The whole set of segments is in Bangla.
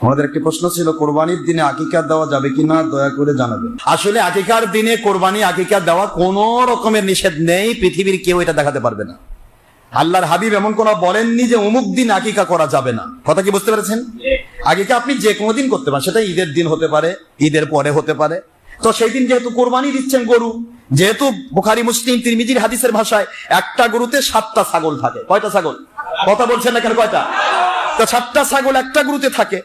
আমাদের একটি প্রশ্ন ছিল, কোরবানির দিনে আকিকা দেওয়া যাবে কিনা, দয়া করে জানাবেন। আসলে আকিকার দিনে কোরবানি আকিকা দেওয়া কোনো রকমের নিষেধ নেই, পৃথিবীর কেউ এটা দেখাতে পারবে না। আল্লাহর হাবিব এমন কোন বলেননি যে অমুক দিন আকিকা করা যাবে না। কথা কি বুঝতে পেরেছেন? আকিকা আপনি যে কোনো দিন করতে পারেন, সেটা ঈদের দিন হতে পারে, ঈদের পরে হতে পারে। তো সেই দিন যেহেতু কোরবানি দিচ্ছেন গরু, যেহেতু বুখারী মুসলিম তিরমিজির হাদিসের ভাষায় একটা গরুতে 7টা ছাগল থাকে। কয়টা ছাগল? কথা বলছেন না কেন? কয়টা? তো 7টা ছাগল একটা গরুতে থাকে।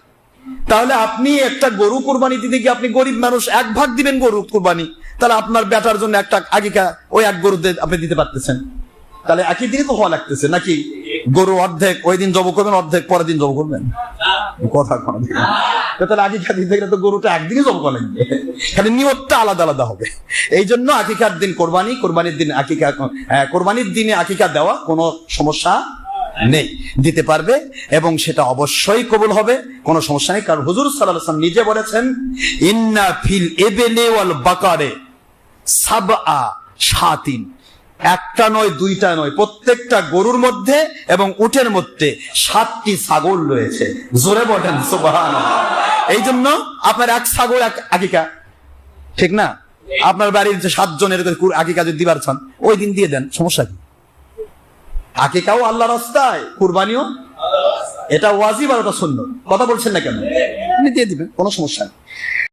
তাহলে আপনি একটা গরু কোরবানি দিতে গিয়ে আপনি গরিব মানুষ, 1 ভাগ দিবেন গরু কোরবানি, তাহলে আপনার বেটার জন্য একটা আকিকা ওই এক গরুতে আপনি দিতে পারতেছেন। তাহলে একই দিনে তো হওয়া লাগতেছে নাকি? গরু অর্ধেক ওই দিন জব করবেন, অর্ধেক পরের দিন জব করবেন। কথা কন, তাহলে আকিকা দিতে গেলে তো গরুটা একদিনই জব করেন, খালি নিয়তটা আলাদা আলাদা হবে। এই জন্য আকিকার দিন কোরবানি, কোরবানির দিন আকিকা, কোরবানির দিনে আকিকা দেওয়া কোনো সমস্যা নেই, দিতে পারবে এবং সেটা অবশ্যই কবুল হবে, কোনো সমস্যা নেই। কারণ হুজুর সাল্লাল্লাহু আলাইহি ওয়াসাল্লাম নিজে বলেছেন, ইন্না ফিল ইবলি ওয়াল বাকারে সাবআ শাতিন, একটা নয়, দুইটা নয়, প্রত্যেকটা গরুর মধ্যে এবং উটের মধ্যে 7টি ছাগল রয়েছে। জোরে বলেন সুবহানাল্লাহ। এই জন্য আপনার এক ছাগল এক আকিকা, ঠিক না? আপনার বাড়ির যে 7 জনের আকিকা যদি দিবার চান, ওই দিন দিয়ে দেন, সমস্যা কি? আকিকাও আল্লাহর রাস্তায়, কুরবানিও, এটা ওয়াজিব আর ওটা সুন্নাত। কথা বলছেন না কেন? আপনি দিয়ে দিবেন, কোনো সমস্যা নেই।